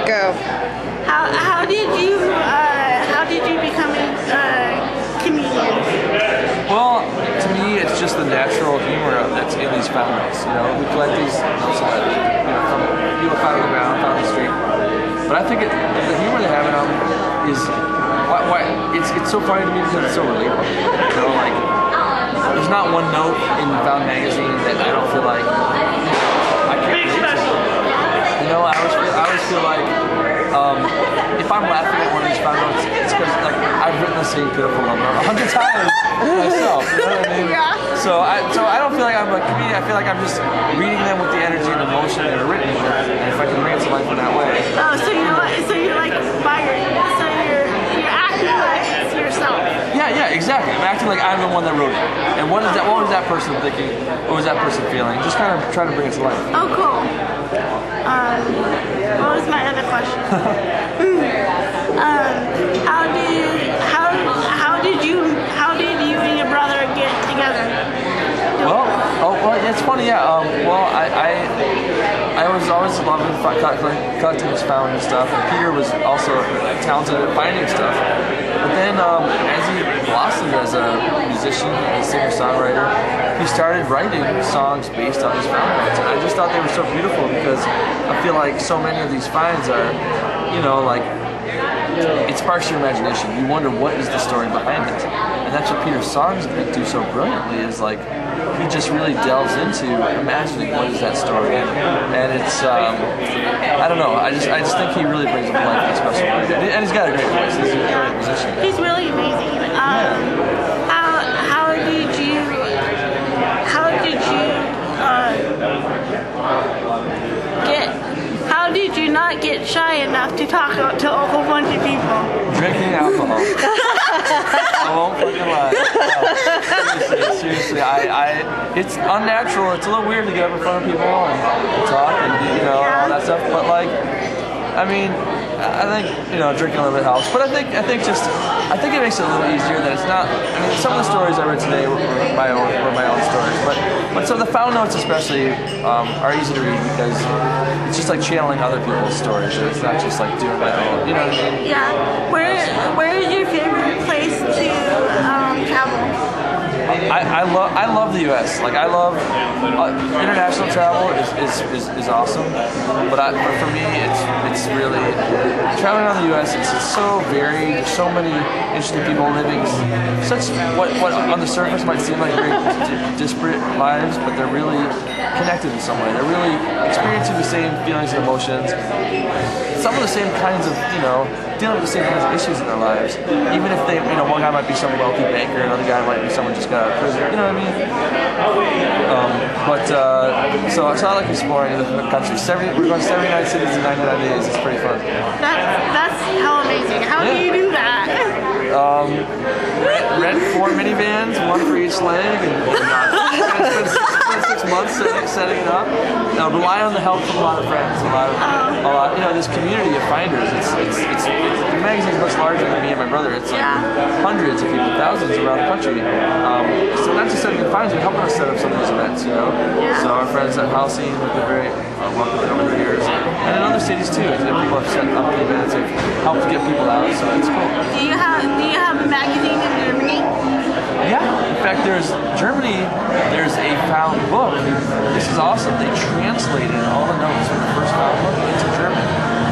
Go. How did you become a comedian? Well, to me, it's just the natural humor that's in these found notes. You know, we collect these notes from people found on the ground, found on the street. But I think the humor they have in them is why it's so funny to me because it's so relatable. You know, like there's not one note in Found magazine that I don't feel like I can't relate to. You know, I always feel like if I'm laughing at one of these found notes, it's because like I've written the same pitiful number 100 times myself. You know what I mean? Yeah. So I don't feel like I'm a comedian. I feel like I'm just reading them with the energy and emotion that are written with, and if I can bring it to life in that way. Oh, so you're like so you're acting like it's yourself. Yeah, exactly. I'm acting like I'm the one that wrote it. And what was that person thinking? What was that person feeling? Just kind of trying to bring it to life. Oh, cool. What was my other question? How did you and your brother get together? Well, it's funny, yeah. I was always loving collecting his found and stuff, and Peter was also talented at finding stuff. But then, as he blossomed as a musician and singer-songwriter, he started writing songs based on his found notes, and I just thought they were so beautiful because I feel like so many of these finds are, you know, like it sparks your imagination. You wonder what is the story behind it, and that's what Peter's songs do so brilliantly. Is like he just really delves into imagining what is that story, and it's I don't know. I just think he really brings it to life in a special way, and he's got a great voice. He's a great musician. He's really amazing. How did you not get shy enough to talk to a whole bunch of people? Drinking alcohol. I won't fucking lie. No, seriously, it's unnatural. It's a little weird to get up in front of people and talk and all that stuff. But like, I mean, I think drinking a little bit helps. But I think it makes it a little easier that it's not. I mean, some of the stories I read today were my own stories, but some of the found notes especially are easy to read because it's just like channeling other people's stories. It's not just like doing my own. You know what I mean? Yeah. Where is your favorite place to travel? I love the U.S. Like I love international travel is awesome, but for me it's really traveling around the U.S. It's so varied. There's so many interesting people living such what on the surface might seem like very disparate lives, but they're really connected in some way. They're really experiencing the same feelings and emotions. Some of the same kinds of dealing with the same kinds of issues in their lives, even if they, one guy might be some wealthy banker, another guy might be someone just got out of prison, you know what I mean? So I like exploring the country. We're going 79 cities in 99 days. It's pretty fun. That's how amazing. How do you do that? Rent 4 minivans, one for each leg, and spend 6 months setting it up. Rely on the help from a lot of friends, a lot. This community of finders. The magazine's much larger than me and my brother. It's like hundreds of people, thousands around the country. So not just setting the finds, but helping us set up some of these events. Yeah. So our friends at Halcyon have been very welcoming over the years, and in other cities too. People have set up the events, have helped to get people out. So it's cool. Do you have a magazine in Germany? Yeah. In fact, there's a found book. This is awesome. They translated all the notes from the first found book into German.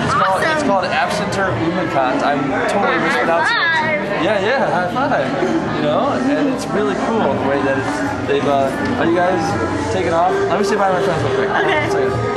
It's called Absenter Unbekannt. I'm totally mispronouncing it. Yeah, high five. And it's really cool the way that they've. Are you guys taking off? Let me say bye to my friends real quick. Okay.